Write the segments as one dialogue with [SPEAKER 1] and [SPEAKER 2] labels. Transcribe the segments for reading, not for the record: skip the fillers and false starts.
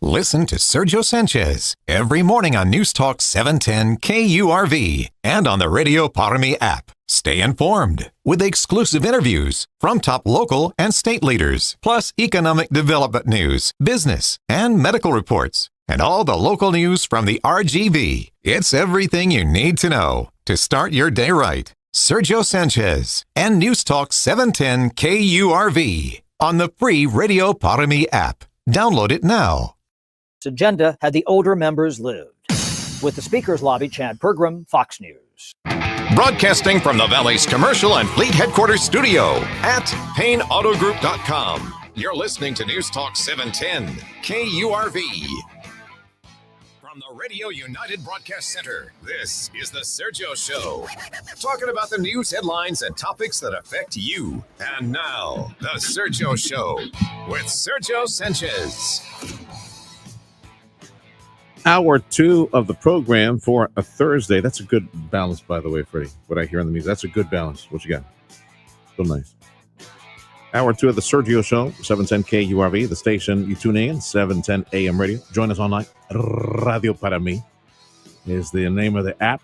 [SPEAKER 1] Listen to Sergio Sanchez every morning on News Talk 710 KURV and on the Radio Parami app. Stay informed with exclusive interviews from top local and state leaders, plus economic development news, business, and medical reports, and all the local news from the RGV. It's everything you need to know to start your day right. Sergio Sanchez and News Talk 710 KURV on the free Radio Parami app. Download it now.
[SPEAKER 2] Agenda had the older members lived. With the Speaker's Lobby, Chad Pergram, Fox News.
[SPEAKER 1] Broadcasting from the Valley's commercial and fleet headquarters studio at PayneAutoGroup.com. You're listening to News Talk 710 KURV. From the Radio United Broadcast Center, this is the Sergio Show. Talking about the news headlines and topics that affect you. And now, the Sergio Show with Sergio Sanchez.
[SPEAKER 3] Hour 2 of the program for a Thursday. That's a good balance, by the way, Freddie. What I hear on the music, that's a good balance. What you got? So nice. Hour 2 of the Sergio Show, 710 KURV, the station you tune in, 710 AM radio. Join us online. Radio Para Mi is the name of the app,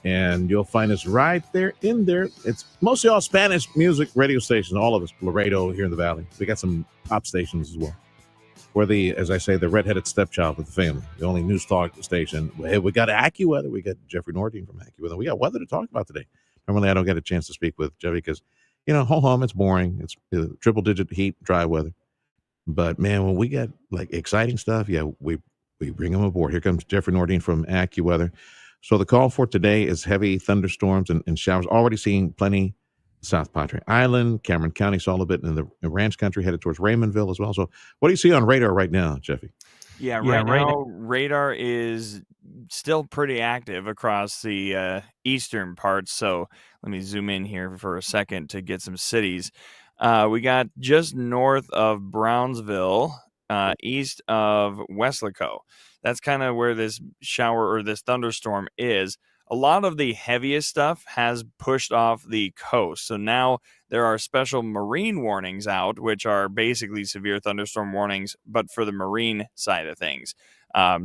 [SPEAKER 3] and you'll find us right there in there. It's mostly all Spanish music radio stations, all of us, Laredo here in the Valley. We got some pop stations as well. We're the, as I say, the redheaded stepchild of the family, the only news talk station. We got Accuweather. We got Jeff Nordeen from Accuweather. We got weather to talk about today. Normally, I don't get a chance to speak with Jeff because, home, it's boring. It's triple-digit heat, dry weather. But, man, when we get, exciting stuff, we bring them aboard. Here comes Jeffrey Nordeen from Accuweather. So the call for today is heavy thunderstorms and showers. Already seeing plenty South Padre Island, Cameron County, saw a little bit in the ranch country, headed towards Raymondville as well. So what do you see on radar right now, Jeffy?
[SPEAKER 4] Yeah, right now, radar is still pretty active across the eastern parts. So let me zoom in here for a second to get some cities. We got just north of Brownsville, east of Weslaco. That's kind of where this shower or this thunderstorm is. A lot of the heaviest stuff has pushed off the coast. So now there are special marine warnings out, which are basically severe thunderstorm warnings, but for the marine side of things.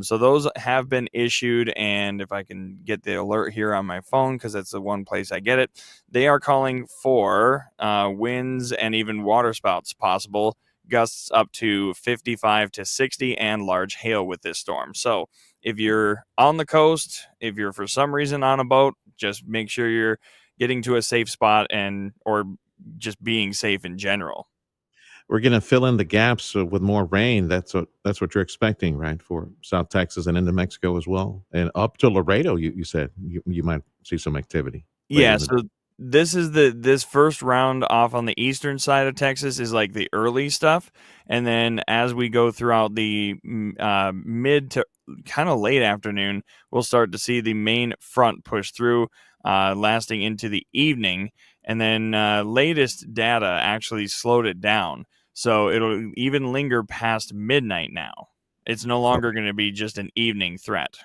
[SPEAKER 4] So those have been issued. And if I can get the alert here on my phone, because that's the one place I get it, they are calling for winds and even waterspouts possible, gusts up to 55 to 60 and large hail with this storm. So if you're on the coast, if you're for some reason on a boat, just make sure you're getting to a safe spot or just being safe in general.
[SPEAKER 3] We're going to fill in the gaps with more rain. That's what you're expecting, right, for South Texas and into Mexico as well. And up to Laredo, you said you might see some activity.
[SPEAKER 4] Yeah, so this first round off on the eastern side of Texas is like the early stuff. And then as we go throughout the mid to kind of late afternoon, we'll start to see the main front push through, lasting into the evening. And then latest data actually slowed it down. So it'll even linger past midnight now. It's no longer going to be just an evening threat.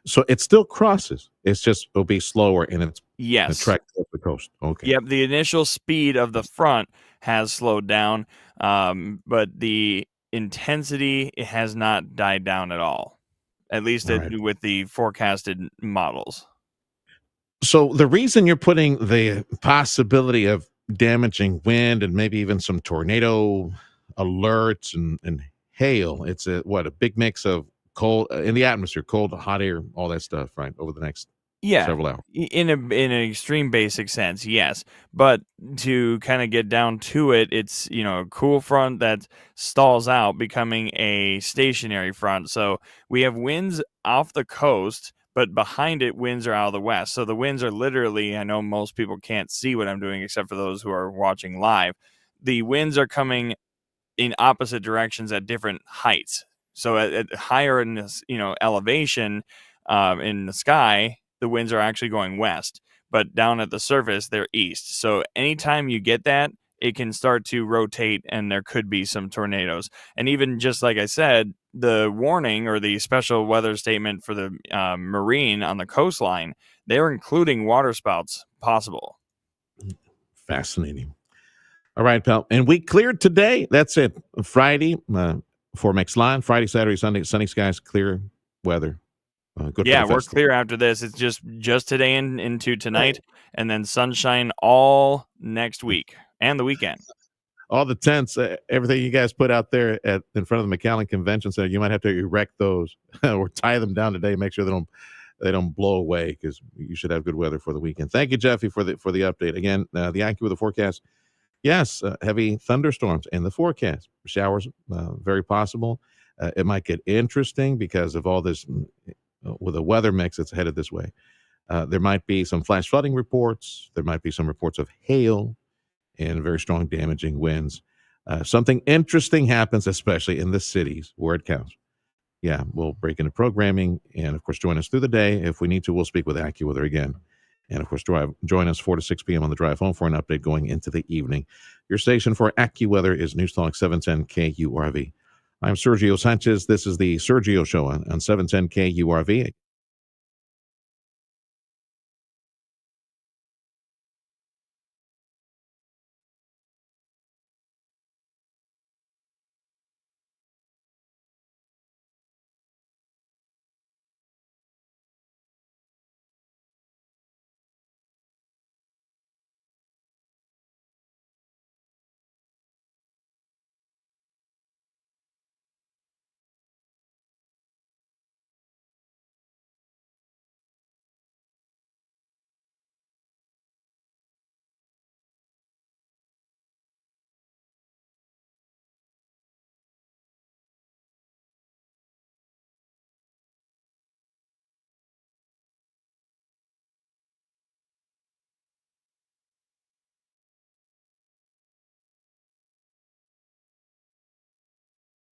[SPEAKER 3] So it still crosses. It'll be slower and it's track up the coast. Okay.
[SPEAKER 4] Yep. The initial speed of the front has slowed down, but the intensity has not died down at all, at least with the forecasted models.
[SPEAKER 3] So the reason you're putting the possibility of damaging wind and maybe even some tornado alerts and hail, it's a big mix of cold in the atmosphere, cold, hot air, all that stuff, right, over the next several hours.
[SPEAKER 4] In an extreme basic sense, yes. But to kind of get down to it, it's a cool front that stalls out, becoming a stationary front. So we have winds off the coast, but behind it, winds are out of the west. So the winds are literally, I know most people can't see what I'm doing except for those who are watching live. The winds are coming in opposite directions at different heights. So at higher in this, elevation in the sky, the winds are actually going west, but down at the surface, they're east. So anytime you get that, it can start to rotate and there could be some tornadoes. And even just like I said, the warning or the special weather statement for the marine on the coastline, they're including waterspouts possible.
[SPEAKER 3] Fascinating. All right, pal. And we cleared today. That's it. Friday, for Mixline. Friday, Saturday, Sunday, sunny skies, clear weather. Good.
[SPEAKER 4] Yeah, we're clear after this. It's just today and into tonight, and then sunshine all next week and the weekend.
[SPEAKER 3] All the tents, everything you guys put out there in front of the McAllen Convention Center, you might have to erect those or tie them down today. Make sure they don't blow away, because you should have good weather for the weekend. Thank you, Jeffy, for the update. Again, the Accuweather forecast. Yes, heavy thunderstorms in the forecast. Showers, very possible. It might get interesting because of all this with the weather mix that's headed this way. There might be some flash flooding reports. There might be some reports of hail and very strong damaging winds. Something interesting happens, especially in the cities where it counts. Yeah, we'll break into programming, and of course, join us through the day. If we need to, we'll speak with Accuweather again. And of course, join us 4 to 6 p.m. on the drive home for an update going into the evening. Your station for Accuweather is News Talk 710 KURV. I'm Sergio Sanchez. This is the Sergio Show on 710 KURV.